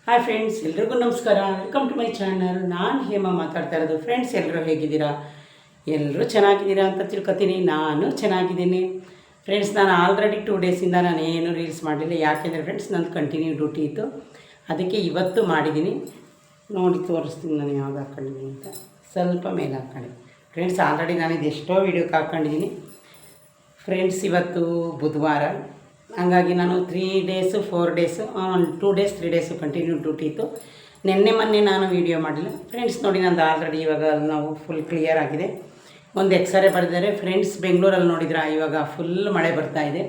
Hi friends, ಎಲ್ರಿಗೂ ನಮಸ್ಕಾರ. Welcome to my channel. ನಾನು ಹೇಮಾ ಮಾತಾಡ್ತಾ ಇರೋದು. ಫ್ರೆಂಡ್ಸ್, ಎಲ್ಲರೂ ಹೇಗಿದ್ದೀರಾ? ಎಲ್ಲರೂ ಚೆನ್ನಾಗಿದ್ದೀರಾ ಅಂತ ತಿಳ್ಕೊತೀನಿ. ನಾನು ಚೆನ್ನಾಗಿದ್ದೀನಿ ಫ್ರೆಂಡ್ಸ್. ನಾನು ಆಲ್ರೆಡಿ 2 ಡೇಸಿಂದ ನಾನು ಏನು ರೀಲ್ಸ್ ಮಾಡಲಿಲ್ಲ. ಯಾಕೆಂದರೆ ಫ್ರೆಂಡ್ಸ್, ನಂದು ಕಂಟಿನ್ಯೂ ಡ್ಯೂಟಿ ಇತ್ತು. ಅದಕ್ಕೆ ಇವತ್ತು ಮಾಡಿದ್ದೀನಿ. ನೋಡಿ ತೋರಿಸ್ತೀನಿ ನಾನು ಯಾವ್ದು ಹಾಕ್ಕೊಂಡಿದ್ದೀನಿ ಅಂತ. ಸ್ವಲ್ಪ ಮೇಲೆ ಹಾಕ್ಕೊಂಡು ಫ್ರೆಂಡ್ಸ್, ಆಲ್ರೆಡಿ ನಾನು ಇದೆಷ್ಟೋ ವೀಡಿಯೋಕ್ಕೆ ಹಾಕ್ಕೊಂಡಿದ್ದೀನಿ ಫ್ರೆಂಡ್ಸ್. ಇವತ್ತು ಬುಧವಾರ, ಹಂಗಾಗಿ ನಾನು 3 days 4 days 2 days 3 days continue duty ಇತ್ತು. ಮೊನ್ನೆ ನಾನು ವೀಡಿಯೋ ಮಾಡಿಲ್ಲ ಫ್ರೆಂಡ್ಸ್. ನೋಡಿ, ನಂದು ಆಲ್ರೆಡಿ ಇವಾಗ ನಾವು ಫುಲ್ ಕ್ಲಿಯರ್ ಆಗಿದೆ. ಒಂದು ಎಕ್ಸ್ರೇ ಬರೆದಿದ್ದಾರೆ ಫ್ರೆಂಡ್ಸ್. ಬೆಂಗಳೂರಲ್ಲಿ ನೋಡಿದ್ರೆ ಇವಾಗ ಫುಲ್ ಮಳೆ ಬರ್ತಾಯಿದೆ.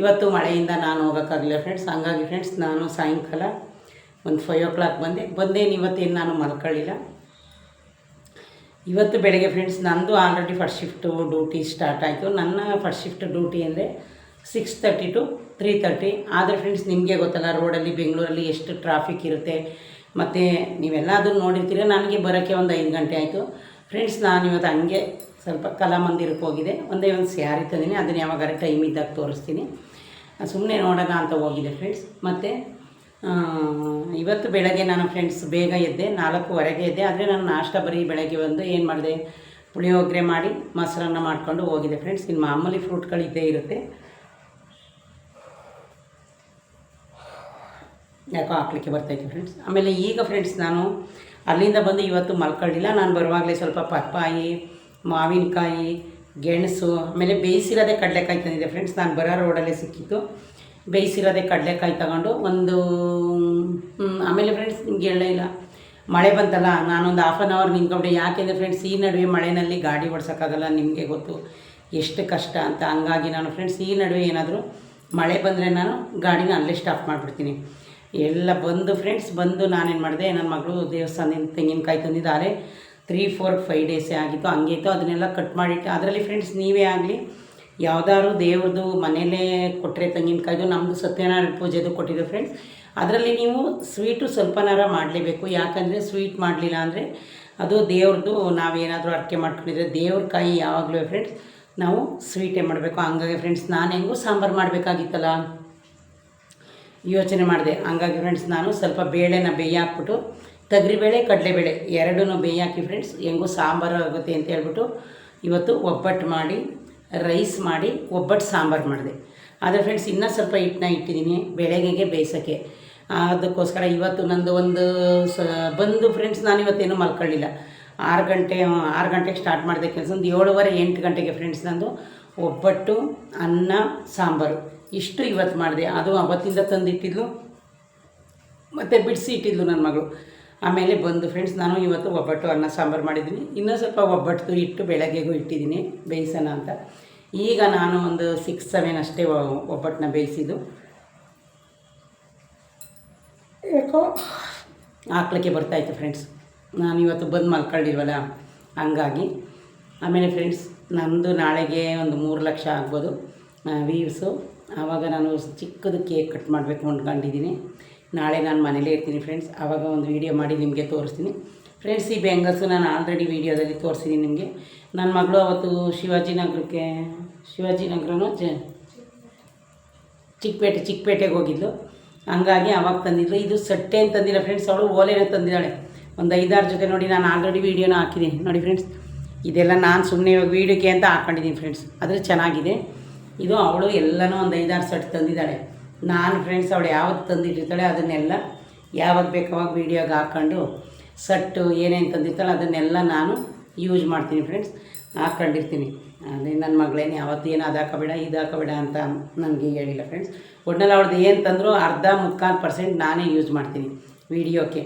ಇವತ್ತು ಮಳೆಯಿಂದ ನಾನು ಹೋಗೋಕ್ಕಾಗಲಿಲ್ಲ ಫ್ರೆಂಡ್ಸ್. ಹಂಗಾಗಿ ಫ್ರೆಂಡ್ಸ್, ನಾನು ಸಾಯಂಕಾಲ ಒಂದು 5 o'clock ಬಂದೇನು. ಇವತ್ತೇನು ನಾನು ಮಲ್ಕೊಳ್ಳಿಲ್ಲ. ಇವತ್ತು ಬೆಳಗ್ಗೆ ಫ್ರೆಂಡ್ಸ್, ನಂದು already first shift duty start ಆಯಿತು. ನನ್ನ ಫಸ್ಟ್ ಶಿಫ್ಟ್ ಡ್ಯೂಟಿ ಅಂದರೆ 6:30 to 3:30. ಆದರೆ ಫ್ರೆಂಡ್ಸ್, ನಿಮಗೆ ಗೊತ್ತಲ್ಲ, ರೋಡಲ್ಲಿ ಬೆಂಗಳೂರಲ್ಲಿ ಎಷ್ಟು ಟ್ರಾಫಿಕ್ ಇರುತ್ತೆ. ಮತ್ತು ನೀವೆಲ್ಲ ಅದನ್ನು ನೋಡಿರ್ತೀರ. ನನಗೆ ಬರೋಕ್ಕೆ ಒಂದು 5 ಗಂಟೆ ಆಯಿತು ಫ್ರೆಂಡ್ಸ್. ನಾನು ಇವತ್ತು ಹಂಗೆ ಸ್ವಲ್ಪ ಕಲಾಮಂದಿರಕ್ಕೆ ಹೋಗಿದೆ. ಒಂದೇ ಒಂದು ಸ್ಯಾರಿ ತಂದಿನಿ. ಅದನ್ನು ಯಾವಾಗಾರ ಟೈಮ್ ಇದ್ದಾಗ ತೋರಿಸ್ತೀನಿ. ಸುಮ್ಮನೆ ನೋಡೋಣ ಅಂತ ಹೋಗಿದೆ ಫ್ರೆಂಡ್ಸ್. ಮತ್ತು ಇವತ್ತು ಬೆಳಗ್ಗೆ ನಾನು ಫ್ರೆಂಡ್ಸ್ ಬೇಗ ಎದ್ದೆ, 4:15ಗೆ ಎದ್ದೆ. ಆದರೆ ನಾನು ನಾಷ್ಟ ಬರೀ ಬೆಳಗ್ಗೆ ಏನು ಮಾಡಿದೆ, ಪುಳಿಯೋಗರೆ ಮಾಡಿ ಮೊಸರನ್ನ ಮಾಡ್ಕೊಂಡು ಹೋಗಿದೆ ಫ್ರೆಂಡ್ಸ್. ಇನ್ನು ಮಾಮೂಲಿ ಫ್ರೂಟ್ಗಳಿದ್ದೇ ಇರುತ್ತೆ. ಯಾಕೋ ಹಾಕ್ಲಿಕ್ಕೆ ಬರ್ತಾಯಿತ್ತು ಫ್ರೆಂಡ್ಸ್. ಆಮೇಲೆ ಈಗ ಫ್ರೆಂಡ್ಸ್, ನಾನು ಅಲ್ಲಿಂದ ಬಂದು ಇವತ್ತು ಮಲ್ಕೊಳ್ಳಿಲ್ಲ. ನಾನು ಬರುವಾಗಲೇ ಸ್ವಲ್ಪ ಪಪ್ಪಾಯಿ, ಮಾವಿನಕಾಯಿ, ಗೆಣಸು, ಆಮೇಲೆ ಬೇಯಿಸಿರೋದೇ ಕಡಲೆಕಾಯಿ ತಂದಿದ್ದೆ ಫ್ರೆಂಡ್ಸ್. ನಾನು ಬರೋ ರೋಡಲ್ಲೇ ಸಿಕ್ಕಿತ್ತು. ಬೇಯಿಸಿರೋದೇ ಕಡಲೆಕಾಯಿ ತಗೊಂಡು ಆಮೇಲೆ ಫ್ರೆಂಡ್ಸ್, ನಿಮ್ಗೆ ಹೇಳೇ ಇಲ್ಲ, ಮಳೆ ಬಂತಲ್ಲ, ನಾನೊಂದು 1/2 hour ನಿಂತ್ಕೊಂಡೆ. ಯಾಕೆಂದರೆ ಫ್ರೆಂಡ್ಸ್, ಈ ನಡುವೆ ಮಳೆಯಲ್ಲಿ ಗಾಡಿ ಓಡಿಸೋಕ್ಕಾಗಲ್ಲ. ನಿಮಗೆ ಗೊತ್ತು ಎಷ್ಟು ಕಷ್ಟ ಅಂತ. ಹಂಗಾಗಿ ನಾನು ಫ್ರೆಂಡ್ಸ್, ಈ ನಡುವೆ ಏನಾದರೂ ಮಳೆ ಬಂದರೆ ನಾನು ಗಾಡಿನ ಅಲ್ಲೇ ಸ್ಟಾಪ್ ಮಾಡಿಬಿಡ್ತೀನಿ. ಎಲ್ಲ ಬಂದು ಫ್ರೆಂಡ್ಸ್, ನಾನೇನು ಮಾಡಿದೆ, ನನ್ನ ಮಗಳು ದೇವಸ್ಥಾನದಿಂದ ತೆಂಗಿನಕಾಯಿ ತಂದಿದ್ದಾರೆ. 3, 4, 5 ಡೇಸೇ ಆಗಿತ್ತು. ಹಂಗೆ ಇತ್ತು. ಅದನ್ನೆಲ್ಲ ಕಟ್ ಮಾಡಿಟ್ಟು, ಅದರಲ್ಲಿ ಫ್ರೆಂಡ್ಸ್, ನೀವೇ ಆಗಲಿ ಯಾವುದಾದ್ರು ದೇವ್ರದ್ದು ಮನೆಯಲ್ಲೇ ಕೊಟ್ಟರೆ ತೆಂಗಿನಕಾಯ್ದು, ನಮ್ಮದು ಸತ್ಯನಾರಾಯಣ ಪೂಜೆದು ಕೊಟ್ಟಿದ್ದು ಫ್ರೆಂಡ್ಸ್. ಅದರಲ್ಲಿ ನೀವು ಸ್ವೀಟು ಸ್ವಲ್ಪನಾರ ಮಾಡಲೇಬೇಕು. ಯಾಕಂದರೆ ಸ್ವೀಟ್ ಮಾಡಲಿಲ್ಲ ಅಂದರೆ ಅದು ದೇವ್ರದ್ದು, ನಾವೇನಾದರೂ ಅರ್ಕೆ ಮಾಡ್ಕೊಂಡಿದ್ರೆ ದೇವ್ರ ಕಾಯಿ ಯಾವಾಗಲೂ ಫ್ರೆಂಡ್ಸ್ ನಾವು ಸ್ವೀಟೇ ಮಾಡಬೇಕು. ಹಂಗಾಗಿ ಫ್ರೆಂಡ್ಸ್, ನಾನು ಹೆಂಗೂ ಸಾಂಬಾರು ಮಾಡಬೇಕಾಗಿತ್ತಲ್ಲ ಯೋಚನೆ ಮಾಡಿದೆ. ಹಂಗಾಗಿ ಫ್ರೆಂಡ್ಸ್, ನಾನು ಸ್ವಲ್ಪ ಬೇಳೆನ ಬೇಯಿ ಹಾಕ್ಬಿಟ್ಟು, ತೊಗರಿಬೇಳೆ ಕಡಲೆಬೇಳೆ ಎರಡೂ ಬೇಯಿ ಹಾಕಿ ಫ್ರೆಂಡ್ಸ್, ಹೆಂಗೂ ಸಾಂಬಾರು ಆಗುತ್ತೆ ಅಂತ ಹೇಳ್ಬಿಟ್ಟು ಇವತ್ತು ಒಬ್ಬಟ್ಟು ಮಾಡಿ, ರೈಸ್ ಮಾಡಿ, ಒಬ್ಬಟ್ಟು ಸಾಂಬಾರು ಮಾಡಿದೆ. ಆದರೆ ಫ್ರೆಂಡ್ಸ್, ಇನ್ನೂ ಸ್ವಲ್ಪ ಹಿಟ್ಟನ್ನ ಇಟ್ಟಿದ್ದೀನಿ ಬೆಳಗ್ಗೆಗೆ ಬೇಯಿಸೋಕ್ಕೆ. ಅದಕ್ಕೋಸ್ಕರ ಇವತ್ತು ನಂದು ಬಂದು ಫ್ರೆಂಡ್ಸ್, ನಾನು ಇವತ್ತೇನು ಮಲ್ಕೊಳ್ಳಿಲ್ಲ. 6 ಗಂಟೆಗೆ ಸ್ಟಾರ್ಟ್ ಮಾಡಿದೆ ಕೆಲಸ. ಒಂದು 7:30 8 ಗಂಟೆಗೆ ಫ್ರೆಂಡ್ಸ್ ನಂದು ಒಬ್ಬಟ್ಟು, ಅನ್ನ, ಸಾಂಬಾರು ಇಷ್ಟು ಇವತ್ತು ಮಾಡಿದೆ. ಅದು ಅವತ್ತಿಂದ ತಂದಿಟ್ಟಿದ್ಲು ಮತ್ತು ಬಿಡಿಸಿ ಇಟ್ಟಿದ್ಲು ನನ್ನ ಮಗಳು. ಆಮೇಲೆ ಬಂದು ಫ್ರೆಂಡ್ಸ್, ನಾನು ಇವತ್ತು ಒಬ್ಬಟ್ಟು, ಅನ್ನ, ಸಾಂಬಾರು ಮಾಡಿದ್ದೀನಿ. ಇನ್ನೂ ಸ್ವಲ್ಪ ಒಬ್ಬಟ್ಟು ಇಟ್ಟು ಬೆಳಗ್ಗೆಗೂ ಇಟ್ಟಿದ್ದೀನಿ ಬೇಯಿಸೋಣ ಅಂತ. ಈಗ ನಾನು ಒಂದು 6, 7 ಅಷ್ಟೇ ಒಬ್ಬಟ್ಟನ್ನ ಬೇಯಿಸಿದ್ದು. ಯಾಕೋ ಹಾಕ್ಲಿಕ್ಕೆ ಬರ್ತಾಯಿತ್ತು ಫ್ರೆಂಡ್ಸ್. ನಾನು ಇವತ್ತು ಬಂದು ಮಲ್ಕೊಳ್ಳಿಲ್ವಲ್ಲ, ಹಂಗಾಗಿ. ಆಮೇಲೆ ಫ್ರೆಂಡ್ಸ್, ನಂದು ನಾಳೆಗೆ ಒಂದು 3 ಲಕ್ಷ ಆಗ್ಬೋದು ವ್ಯೂವ್ಸು. ಆವಾಗ ನಾನು ಚಿಕ್ಕದು ಕೇಕ್ ಕಟ್ ಮಾಡಬೇಕು ಅಂದ್ಕೊಂಡಿದ್ದೀನಿ. ನಾಳೆ ನಾನು ಮನೇಲೇ ಇರ್ತೀನಿ ಫ್ರೆಂಡ್ಸ್. ಆವಾಗ ಒಂದು ವೀಡಿಯೋ ಮಾಡಿ ನಿಮಗೆ ತೋರಿಸ್ತೀನಿ ಫ್ರೆಂಡ್ಸ್. ಈ ಬ್ಯಾಂಗಲ್ಸು ನಾನು ಆಲ್ರೆಡಿ ವೀಡಿಯೋದಲ್ಲಿ ತೋರಿಸಿದ್ದೀನಿ ನಿಮಗೆ. ನನ್ನ ಮಗಳು ಅವತ್ತು ಶಿವಾಜಿನಗರನೋ ಚಿಕ್ಕಪೇಟೆಗೆ ಹೋಗಿದ್ಲು. ಹಂಗಾಗಿ ಅವಾಗ ತಂದಿದ್ಲು. ಇದು ಸಟ್ಟೆ ಅಂತ ತಂದಿಲ್ಲ ಫ್ರೆಂಡ್ಸ್, ಅವಳು ಓಲೆನ ತಂದಿದ್ದಾಳೆ. ಒಂದು 5-6 ಜೊತೆ. ನೋಡಿ, ನಾನು ಆಲ್ರೆಡಿ ವೀಡಿಯೋನ ಹಾಕಿದ್ದೀನಿ ನೋಡಿ ಫ್ರೆಂಡ್ಸ್. ಇದೆಲ್ಲ ನಾನು ಸುಮ್ಮನೆ ಇವಾಗ ವೀಡಿಯೋಕ್ಕೆ ಅಂತ ಹಾಕ್ಕೊಂಡಿದ್ದೀನಿ ಫ್ರೆಂಡ್ಸ್. ಆದರೆ ಚೆನ್ನಾಗಿದೆ. ಇದು ಅವಳು ಎಲ್ಲನೂ ಒಂದು 5-6 ಸೆಟ್ ತಂದಿದ್ದಾಳೆ. ನಾನು ಫ್ರೆಂಡ್ಸ್, ಅವಳು ಯಾವತ್ತು ತಂದಿಟ್ಟಿರ್ತಾಳೆ ಅದನ್ನೆಲ್ಲ ಯಾವಾಗ ಬೇಕಾವಾಗ ವೀಡಿಯೋಗೆ ಹಾಕ್ಕೊಂಡು ಸಟ್ಟು ಏನೇನು ತಂದಿರ್ತಾಳೆ ಅದನ್ನೆಲ್ಲ ನಾನು ಯೂಸ್ ಮಾಡ್ತೀನಿ ಫ್ರೆಂಡ್ಸ್, ಹಾಕ್ಕೊಂಡಿರ್ತೀನಿ. ಅದೇ ನನ್ನ ಮಗಳೇನು ಯಾವತ್ತು ಏನು ಅದು ಹಾಕೋಬೇಡ ಇದು ಹಾಕೋಬೇಡ ಅಂತ ನನಗೆ ಹೇಳಿಲ್ಲ ಫ್ರೆಂಡ್ಸ್. ಒಟ್ಟಿನಲ್ಲಿ ಅವ್ಳದ್ದು ಏನು ತಂದರೂ 40-45% ನಾನೇ ಯೂಸ್ ಮಾಡ್ತೀನಿ ವೀಡಿಯೋಕ್ಕೆ.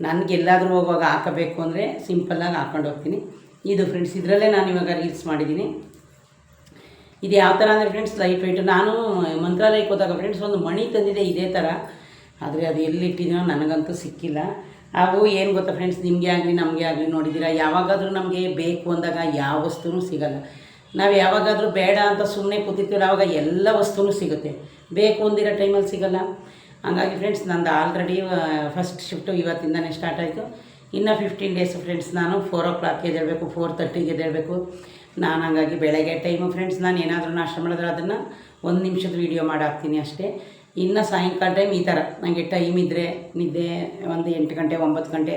ನನಗೆಲ್ಲಾದರೂ ಹೋಗುವಾಗ ಹಾಕಬೇಕು ಅಂದರೆ ಸಿಂಪಲ್ಲಾಗಿ ಹಾಕ್ಕೊಂಡು ಹೋಗ್ತೀನಿ. ಇದು ಫ್ರೆಂಡ್ಸ್, ಇದರಲ್ಲೇ ನಾನು ಇವಾಗ ರೀಲ್ಸ್ ಮಾಡಿದ್ದೀನಿ. ಇದು ಯಾವ ಥರ ಅಂದರೆ ಫ್ರೆಂಡ್ಸ್, ಲೈಟ್ ವೆಯ್ಟು. ನಾನು ಮಂತ್ರಾಲಯಕ್ಕೆ ಹೋದಾಗ ಫ್ರೆಂಡ್ಸ್ ಒಂದು ಮಣಿ ತಂದಿದೆ ಇದೇ ಥರ. ಆದರೆ ಅದು ಎಲ್ಲಿಟ್ಟಿದ್ದೀನೋ ನನಗಂತೂ ಸಿಕ್ಕಿಲ್ಲ. ಅವು ಏನು ಗೊತ್ತಾ ಫ್ರೆಂಡ್ಸ್, ನಿಮಗೆ ಆಗಲಿ ನಮಗೆ ಆಗಲಿ ನೋಡಿದ್ದೀರಾ, ಯಾವಾಗಾದರೂ ನಮಗೆ ಬೇಕು ಅಂದಾಗ ಯಾವ ವಸ್ತುನೂ ಸಿಗೋಲ್ಲ. ನಾವು ಯಾವಾಗಾದರೂ ಬೇಡ ಅಂತ ಸುಮ್ಮನೆ ಕೂತಿರ್ತೀವಿ, ಆವಾಗ ಎಲ್ಲ ವಸ್ತುನೂ ಸಿಗುತ್ತೆ. ಬೇಕು ಅಂದಿರೋ ಟೈಮಲ್ಲಿ ಸಿಗೋಲ್ಲ. ಹಂಗಾಗಿ ಫ್ರೆಂಡ್ಸ್, ನಂದು ಆಲ್ರೆಡಿ ಫಸ್ಟ್ ಶಿಫ್ಟು ಇವತ್ತಿಂದನೇ ಸ್ಟಾರ್ಟ್ ಆಯಿತು. ಇನ್ನು 15 ಡೇಸ್ ಫ್ರೆಂಡ್ಸ್, ನಾನು 4 o'clock ಎದ್ದೇಳಬೇಕು, 4:30ಗೆ ಎದ್ದೇಳಬೇಕು ನಾನು. ಹಂಗಾಗಿ ಬೆಳಗ್ಗೆ ಟೈಮು ಫ್ರೆಂಡ್ಸ್, ನಾನು ಏನಾದರೂ ನಾಷ್ಟ ಮಾಡಿದ್ರೆ ಅದನ್ನು 1 ನಿಮಿಷದ ವೀಡಿಯೋ ಮಾಡಿ ಹಾಕ್ತೀನಿ ಅಷ್ಟೇ. ಇನ್ನು ಸಾಯಂಕಾಲ ಟೈಮ್ ಈ ಥರ ನನಗೆ ಟೈಮ್ ಇದ್ದರೆ ನಿದ್ದೆ ಒಂದು 8 ಗಂಟೆ 9 ಗಂಟೆ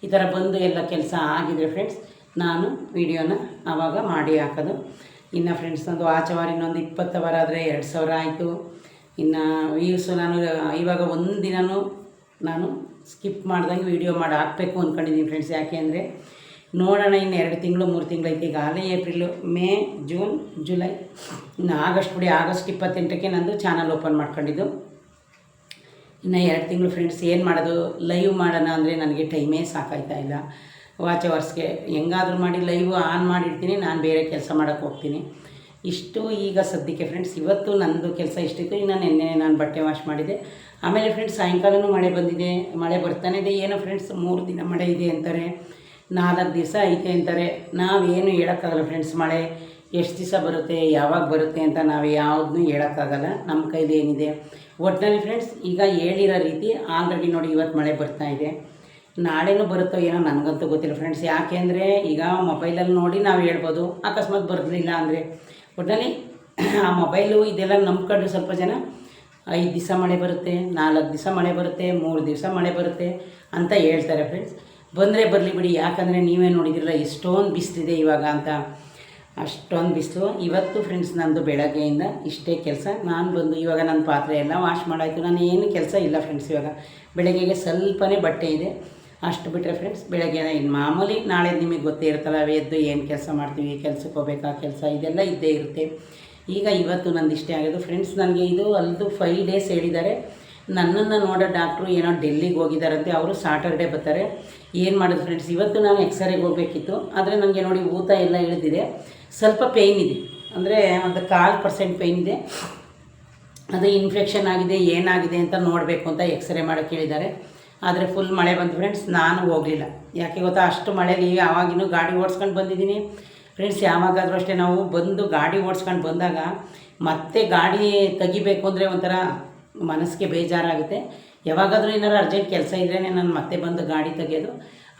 ಈ ಥರ ಬಂದು ಎಲ್ಲ ಕೆಲಸ ಆಗಿದ್ರೆ ಫ್ರೆಂಡ್ಸ್ ನಾನು ವಿಡಿಯೋನ ಆವಾಗ ಮಾಡಿ ಹಾಕೋದು. ಇನ್ನು ಫ್ರೆಂಡ್ಸ್ ನಂದು ಆಚವಾರ ಇನ್ನೊಂದು 20 ಅವರ್ ಆದರೆ 2000 ಆಯಿತು. ಇನ್ನು ವ್ಯೂಸು ನಾನು ಇವಾಗ ಒಂದು ದಿನವೂ ನಾನು ಸ್ಕಿಪ್ ಮಾಡ್ದಂಗೆ ವೀಡಿಯೋ ಮಾಡಿ ಹಾಕಬೇಕು ಅಂದ್ಕೊಂಡಿದ್ದೀನಿ ಫ್ರೆಂಡ್ಸ್. ಯಾಕೆ ಅಂದರೆ ನೋಡೋಣ, ಇನ್ನು 2 ತಿಂಗಳು 3 ತಿಂಗಳು ಐತೆ. ಈಗ ಆಗಲೇ ಏಪ್ರಿಲು, ಮೇ, ಜೂನ್, ಜುಲೈ, ಇನ್ನು ಆಗಸ್ಟ್ ಬಿಡಿ. ಆಗಸ್ಟ್ 28ಕ್ಕೆ ನಂದು ಚಾನಲ್ ಓಪನ್ ಮಾಡ್ಕೊಂಡಿದ್ದು. ಇನ್ನು 2 ತಿಂಗಳು ಫ್ರೆಂಡ್ಸ್. ಏನು ಮಾಡೋದು, ಲೈವ್ ಮಾಡೋಣ ಅಂದರೆ ನನಗೆ ಟೈಮೇ ಸಾಕಾಯ್ತಾ ಇಲ್ಲ. ವಾಚ್ ಅವರ್ಸ್ಗೆ ಹೆಂಗಾದರೂ ಮಾಡಿ ಲೈವ್ ಆನ್ ಮಾಡಿರ್ತೀನಿ, ನಾನು ಬೇರೆ ಕೆಲಸ ಮಾಡೋಕ್ಕೆ ಹೋಗ್ತೀನಿ. ಇಷ್ಟು ಈಗ ಸದ್ಯಕ್ಕೆ ಫ್ರೆಂಡ್ಸ್. ಇವತ್ತು ನನ್ನದು ಕೆಲಸ ಇಷ್ಟಿತ್ತು. ಇನ್ನು ನಿನ್ನೆ ನಾನು ಬಟ್ಟೆ ವಾಶ್ ಮಾಡಿದೆ. ಆಮೇಲೆ ಫ್ರೆಂಡ್ಸ್ ಸಾಯಂಕಾಲವೂ ಮಳೆ ಬಂದಿದೆ, ಮಳೆ ಬರ್ತಾನೆ ಇದೆ. ಏನೋ ಫ್ರೆಂಡ್ಸ್ 3 ದಿನ ಮಳೆ ಇದೆ ಅಂತಾರೆ, 4 ದಿವಸ ಐತೆ ಅಂತಾರೆ. ನಾವೇನು ಹೇಳೋಕ್ಕಾಗಲ್ಲ ಫ್ರೆಂಡ್ಸ್. ಮಳೆ ಎಷ್ಟು ದಿವಸ ಬರುತ್ತೆ, ಯಾವಾಗ ಬರುತ್ತೆ ಅಂತ ನಾವು ಯಾವುದನ್ನೂ ಹೇಳೋಕ್ಕಾಗಲ್ಲ. ನಮ್ಮ ಕೈಲಿ ಏನಿದೆ ಒಟ್ಟಿನಲ್ಲಿ ಫ್ರೆಂಡ್ಸ್. ಈಗ ಹೇಳಿರೋ ರೀತಿ ಆಲ್ರೆಡಿ ನೋಡಿ ಇವತ್ತು ಮಳೆ ಬರ್ತಾಯಿದೆ. ನಾಳೆನೂ ಬರುತ್ತೋ ಏನೋ ನನಗಂತೂ ಗೊತ್ತಿಲ್ಲ ಫ್ರೆಂಡ್ಸ್. ಯಾಕೆ ಅಂದರೆ ಈಗ ಮೊಬೈಲಲ್ಲಿ ನೋಡಿ ನಾವು ಹೇಳ್ಬೋದು, ಅಕಸ್ಮಾತ್ ಬರಲಿಲ್ಲ ಅಂದರೆ. ಒಟ್ಟಿನಲ್ಲಿ ಆ ಮೊಬೈಲು ಇದೆಲ್ಲ ನಂಬ್ಕೊಂಡು ಸ್ವಲ್ಪ ಜನ 5 ದಿವಸ ಮಳೆ ಬರುತ್ತೆ, 4 ದಿವಸ ಮಳೆ ಬರುತ್ತೆ, 3 ದಿವಸ ಮಳೆ ಬರುತ್ತೆ ಅಂತ ಹೇಳ್ತಾರೆ ಫ್ರೆಂಡ್ಸ್. ಬಂದರೆ ಬರಲಿ ಬಿಡಿ. ಯಾಕಂದರೆ ನೀವೇ ನೋಡಿದಿರಲ್ಲ ಎಷ್ಟೊಂದು ಬಿಸಿಲಿದೆ ಇವಾಗ ಅಂತ. ಅಷ್ಟೊಂದು ಬಿಸಿಲು. ಇವತ್ತು ಫ್ರೆಂಡ್ಸ್ ನಂದು ಬೆಳಗ್ಗೆಯಿಂದ ಇಷ್ಟೇ ಕೆಲಸ. ನಾನು ಬಂದು ಇವಾಗ ನನ್ನ ಪಾತ್ರೆ ಎಲ್ಲ ವಾಶ್ ಮಾಡಾಯಿತು. ನಾನು ಏನು ಕೆಲಸ ಇಲ್ಲ ಫ್ರೆಂಡ್ಸ್. ಇವಾಗ ಬೆಳಗ್ಗೆಗೆ ಸ್ವಲ್ಪನೇ ಬಟ್ಟೆ ಇದೆ, ಅಷ್ಟು ಬಿಟ್ಟರೆ ಫ್ರೆಂಡ್ಸ್ ಬೆಳಗ್ಗೆ ಇನ್ನು ಮಾಮೂಲಿ ನಾಳೆ ನಿಮಗೆ ಗೊತ್ತೇ ಇರುತ್ತಲ್ಲ, ಎದ್ದು ಏನು ಕೆಲಸ ಮಾಡ್ತೀವಿ, ಕೆಲಸಕ್ಕೆ ಹೋಗ್ಬೇಕಾ ಕೆಲಸ ಇದೆಲ್ಲ ಇದ್ದೇ ಇರುತ್ತೆ. ಈಗ ಇವತ್ತು ನಂದು ಇಷ್ಟೇ ಆಗೋದು ಫ್ರೆಂಡ್ಸ್. ನನಗೆ ಇದು ಅಲ್ಲದು 5 ಡೇಸ್ ಹೇಳಿದ್ದಾರೆ. ನನ್ನನ್ನು ನೋಡೋ ಡಾಕ್ಟ್ರು ಏನೋ ಡೆಲ್ಲಿಗೆ ಹೋಗಿದ್ದಾರಂತೆ, ಅವರು ಸಾಟರ್ಡೆ ಬರ್ತಾರೆ. ಏನು ಮಾಡೋದು ಫ್ರೆಂಡ್ಸ್. ಇವತ್ತು ನಾನು ಎಕ್ಸ್ರೇಗೆ ಹೋಗಬೇಕಿತ್ತು, ಆದರೆ ನನಗೆ ನೋಡಿ ಊತ ಎಲ್ಲ ಇಳಿದಿದೆ, ಸ್ವಲ್ಪ ಪೇಯ್ನ್ ಇದೆ. ಅಂದರೆ ಒಂದು 1/4% ಪೇಯ್ನ್ ಇದೆ. ಅದು ಇನ್ಫೆಕ್ಷನ್ ಆಗಿದೆ ಏನಾಗಿದೆ ಅಂತ ನೋಡಬೇಕು ಅಂತ ಎಕ್ಸ್ರೇ ಮಾಡೋಕ್ಕೆ ಹೇಳಿದ್ದಾರೆ. ಆದರೆ ಫುಲ್ ಮಳೆ ಬಂತು ಫ್ರೆಂಡ್ಸ್. ನಾನು ಹೋಗಲಿಲ್ಲ. ಯಾಕೆ ಗೊತ್ತಾ, ಅಷ್ಟು ಮಳೆಯಲ್ಲಿ ಆವಾಗಿನೂ ಗಾಡಿ ಓಡಿಸ್ಕೊಂಡು ಬಂದಿದ್ದೀನಿ ಫ್ರೆಂಡ್ಸ್. ಯಾವಾಗಾದರೂ ಅಷ್ಟೇ ನಾವು ಬಂದು ಗಾಡಿ ಓಡಿಸ್ಕೊಂಡು ಬಂದಾಗ ಮತ್ತೆ ಗಾಡಿ ತೆಗಿಬೇಕು ಅಂದರೆ ಒಂಥರ ಮನಸ್ಸಿಗೆ ಬೇಜಾರಾಗುತ್ತೆ. ಯಾವಾಗಾದರೂ ಏನಾರು ಅರ್ಜೆಂಟ್ ಕೆಲಸ ಇದ್ರೇ ನಾನು ಮತ್ತೆ ಬಂದು ಗಾಡಿ ತೆಗೆಯೋದು.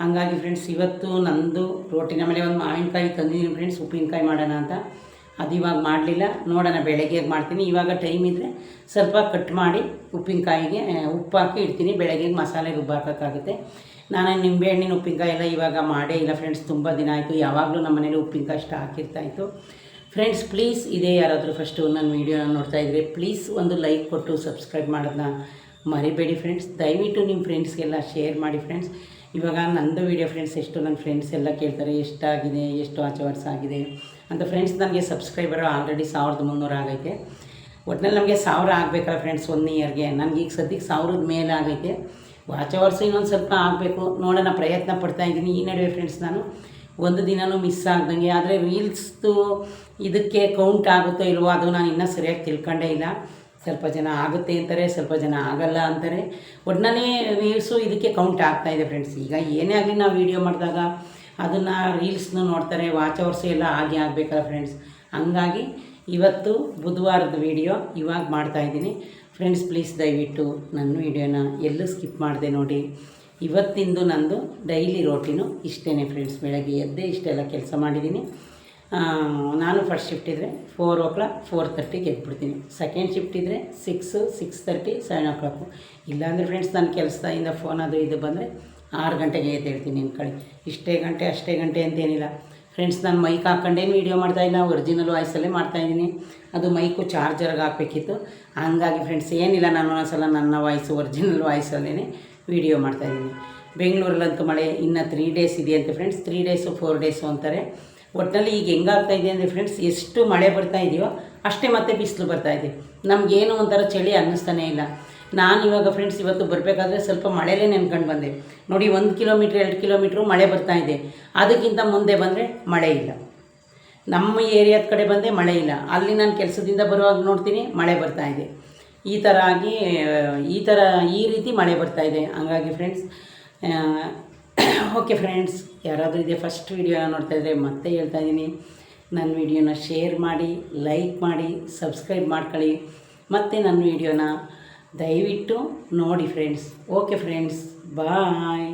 ಹಂಗಾಗಿ ಫ್ರೆಂಡ್ಸ್ ಇವತ್ತು ನಂದು ರೋಟಿನ ಮೇಲೆ ಒಂದು ಮಾವಿನಕಾಯಿ ತಂದಿದ್ದೀನಿ ಫ್ರೆಂಡ್ಸ್, ಉಪ್ಪಿನಕಾಯಿ ಮಾಡೋಣ ಅಂತ. ಅದು ಇವಾಗ ಮಾಡಲಿಲ್ಲ, ನೋಡೋಣ ಬೆಳಗ್ಗೆ ಮಾಡ್ತೀನಿ. ಇವಾಗ ಟೈಮ್ ಇದ್ದರೆ ಸ್ವಲ್ಪ ಕಟ್ ಮಾಡಿ ಉಪ್ಪಿನಕಾಯಿಗೆ ಉಪ್ಪು ಹಾಕಿ ಇಡ್ತೀನಿ. ಬೆಳಗ್ಗೆ ಮಸಾಲೆ ರುಬ್ಬಾಕೋಕ್ಕಾಗುತ್ತೆ. ನಾನು ನಿಂಬೆಹಣ್ಣಿನ ಉಪ್ಪಿನಕಾಯಿ ಎಲ್ಲ ಇವಾಗ ಮಾಡೇ ಇಲ್ಲ ಫ್ರೆಂಡ್ಸ್. ತುಂಬ ದಿನ ಆಯಿತು. ಯಾವಾಗಲೂ ನಮ್ಮ ಮನೇಲಿ ಉಪ್ಪಿನಕಾಯಿ ಅಷ್ಟು ಹಾಕಿರ್ತಾಯಿತ್ತು ಫ್ರೆಂಡ್ಸ್. ಪ್ಲೀಸ್ ಇದೇ ಯಾರಾದರೂ ಫಸ್ಟು ನನ್ನ ವೀಡಿಯೋನ ನೋಡ್ತಾಯಿದ್ರೆ ಪ್ಲೀಸ್ ಒಂದು ಲೈಕ್ ಕೊಟ್ಟು ಸಬ್ಸ್ಕ್ರೈಬ್ ಮಾಡೋದನ್ನ ಮರಿಬೇಡಿ ಫ್ರೆಂಡ್ಸ್. ದಯವಿಟ್ಟು ನಿಮ್ಮ ಫ್ರೆಂಡ್ಸ್ಗೆಲ್ಲ ಶೇರ್ ಮಾಡಿ ಫ್ರೆಂಡ್ಸ್. ಇವಾಗ ನಂದು ವೀಡಿಯೋ ಫ್ರೆಂಡ್ಸ್ ಎಷ್ಟು ನನ್ನ ಫ್ರೆಂಡ್ಸ್ ಎಲ್ಲ ಕೇಳ್ತಾರೆ ಎಷ್ಟಾಗಿದೆ, ಎಷ್ಟು ವಾಚ್ ಆಗಿದೆ ಅಂತ ಫ್ರೆಂಡ್ಸ್. ನನಗೆ ಸಬ್ಸ್ಕ್ರೈಬರು ಆಲ್ರೆಡಿ 1300 ಆಗೈತೆ. ಒಟ್ಟಿನಲ್ಲಿ ನಮಗೆ 1000 ಆಗಬೇಕಲ್ಲ ಫ್ರೆಂಡ್ಸ್ 1 ಇಯರ್ಗೆ. ನನಗೆ ಈಗ ಸದ್ಯಕ್ಕೆ 1000 ಮೇಲೆ ಆಗೈತೆ. ವಾಚ್ ಅವರ್ಸ್ ಇನ್ನೊಂದು ಸ್ವಲ್ಪ ಆಗಬೇಕು, ನೋಡೋಣ, ಪ್ರಯತ್ನ ಪಡ್ತಾಯಿದ್ದೀನಿ. ಈ ನಡುವೆ ಫ್ರೆಂಡ್ಸ್ ನಾನು ಒಂದು ದಿನವೂ ಮಿಸ್ ಆಗ್ದಂಗೆ. ಆದರೆ ರೀಲ್ಸ್ದು ಇದಕ್ಕೆ ಕೌಂಟ್ ಆಗುತ್ತೋ ಇಲ್ವೋ ಅದು ನಾನು ಇನ್ನೂ ಸರಿಯಾಗಿ ತಿಳ್ಕೊಂಡೇ ಇಲ್ಲ. ಸ್ವಲ್ಪ ಜನ ಆಗುತ್ತೆ ಅಂತಾರೆ, ಸ್ವಲ್ಪ ಜನ ಆಗಲ್ಲ ಅಂತಾರೆ. ಒಟ್ಟಿನಲ್ಲಿ ವ್ಯೂಸು ಇದಕ್ಕೆ ಕೌಂಟ್ ಆಗ್ತಾಯಿದೆ ಫ್ರೆಂಡ್ಸ್. ಈಗ ಏನೇ ಆಗಲಿ ನಾವು ವೀಡಿಯೋ ಮಾಡಿದಾಗ ಅದನ್ನು ರೀಲ್ಸ್ನ ನೋಡ್ತಾರೆ, ವಾಚ್ ಅವರ್ಸು ಎಲ್ಲ ಆಗಬೇಕಲ್ಲ ಫ್ರೆಂಡ್ಸ್. ಹಂಗಾಗಿ ಇವತ್ತು ಬುಧವಾರದ ವೀಡಿಯೋ ಇವಾಗ ಮಾಡ್ತಾಯಿದ್ದೀನಿ ಫ್ರೆಂಡ್ಸ್. ಪ್ಲೀಸ್ ದಯವಿಟ್ಟು ನನ್ನ ವೀಡಿಯೋನ ಎಲ್ಲೂ ಸ್ಕಿಪ್ ಮಾಡಿದೆ ನೋಡಿ. ಇವತ್ತಿಂದು ನಂದು ಡೈಲಿ ರೋಟೀನು ಇಷ್ಟೇ ಫ್ರೆಂಡ್ಸ್. ಬೆಳಗ್ಗೆ ಎದ್ದೆ ಇಷ್ಟೆಲ್ಲ ಕೆಲಸ ಮಾಡಿದ್ದೀನಿ. ನಾನು ಫಸ್ಟ್ ಶಿಫ್ಟ್ ಇದ್ದರೆ 4 o'clock 4:30ಗೆ ಎದ್ಬಿಡ್ತೀನಿ. ಸೆಕೆಂಡ್ ಶಿಫ್ಟ್ ಇದ್ದರೆ 6, 6:30, 7 o'clock. ಇಲ್ಲಾಂದರೆ ಫ್ರೆಂಡ್ಸ್ ನನ್ನ ಕೆಲಸದಿಂದ ಫೋನ್ ಅದು ಇದು ಬಂದರೆ 6 ಗಂಟೆಗೆ ಎದ್ದೇಳ್ತೀನಿ ಅಂದ್ಕೊಳ್ಳಿ. ಇಷ್ಟೇ ಗಂಟೆ ಅಷ್ಟೇ ಗಂಟೆ ಅಂತೇನಿಲ್ಲ ಫ್ರೆಂಡ್ಸ್. ನಾನು ಮೈಕ್ ಹಾಕ್ಕೊಂಡೇನು ವೀಡಿಯೋ ಮಾಡ್ತಾಯಿಲ್ಲ, ಒರಿಜಿನಲ್ ವಾಯ್ಸಲ್ಲೇ ಮಾಡ್ತಾಯಿದ್ದೀನಿ. ಅದು ಮೈಕು ಚಾರ್ಜರ್ಗೆ ಹಾಕಬೇಕಿತ್ತು. ಹಂಗಾಗಿ ಫ್ರೆಂಡ್ಸ್ ಏನಿಲ್ಲ, ನಾನು ಒಂದೊಂದ್ಸಲ ನನ್ನ ವಾಯ್ಸು ಒರಿಜಿನಲ್ ವಾಯ್ಸಲ್ಲೇ ವೀಡಿಯೋ ಮಾಡ್ತಾಯಿದ್ದೀನಿ. ಬೆಂಗಳೂರಲ್ಲಂತೂ ಮಳೆ ಇನ್ನು 3 ಡೇಸ್ ಇದೆಯಂತೆ ಫ್ರೆಂಡ್ಸ್. 3 ಡೇಸು 4 ಡೇಸು ಅಂತಾರೆ. ಒಟ್ಟಿನಲ್ಲಿ ಈಗ ಹೆಂಗಾಗ್ತಾಯಿದೆ ಅಂದರೆ ಫ್ರೆಂಡ್ಸ್, ಎಷ್ಟು ಮಳೆ ಬರ್ತಾ ಇದೆಯೋ ಅಷ್ಟೇ ಮತ್ತೆ ಬಿಸಿಲು ಬರ್ತಾಯಿದೆ. ನಮಗೇನು ಒಂಥರ ಚಳಿ ಅನ್ನಿಸ್ತಾನೇ ಇಲ್ಲ. ನಾನು ಇವಾಗ ಫ್ರೆಂಡ್ಸ್ ಇವತ್ತು ಬರಬೇಕಾದ್ರೆ ಸ್ವಲ್ಪ ಮಳೆಲೇ ನೆನ್ಕೊಂಡು ಬಂದೆ ನೋಡಿ. 1 ಕಿಲೋಮೀಟ್ರ್ 2 ಕಿಲೋಮೀಟ್ರು ಮಳೆ ಬರ್ತಾಯಿದೆ. ಅದಕ್ಕಿಂತ ಮುಂದೆ ಬಂದರೆ ಮಳೆ ಇಲ್ಲ. ನಮ್ಮ ಏರಿಯಾದ ಕಡೆ ಬಂದೆ ಮಳೆ ಇಲ್ಲ. ಅಲ್ಲಿ ನಾನು ಕೆಲಸದಿಂದ ಬರುವಾಗ ನೋಡ್ತೀನಿ ಮಳೆ ಬರ್ತಾಯಿದೆ. ಈ ಥರ ಆಗಿ ಈ ರೀತಿ ಮಳೆ ಬರ್ತಾಯಿದೆ. ಹಂಗಾಗಿ ಫ್ರೆಂಡ್ಸ್ ಓಕೆ ಫ್ರೆಂಡ್ಸ್, ಯಾರಾದರೂ ಇದೆ ಫಸ್ಟ್ ವೀಡಿಯೋನ ನೋಡ್ತಾಯಿದ್ರೆ ಮತ್ತೆ ಹೇಳ್ತಾಯಿದ್ದೀನಿ, ನನ್ನ ವೀಡಿಯೋನ ಶೇರ್ ಮಾಡಿ, ಲೈಕ್ ಮಾಡಿ, ಸಬ್ಸ್ಕ್ರೈಬ್ ಮಾಡ್ಕೊಳ್ಳಿ. ಮತ್ತು ನನ್ನ ವೀಡಿಯೋನ ದಯವಿಟ್ಟು ನೋಡಿ ಫ್ರೆಂಡ್ಸ್. ಓಕೆ ಫ್ರೆಂಡ್ಸ್, ಬಾಯ್.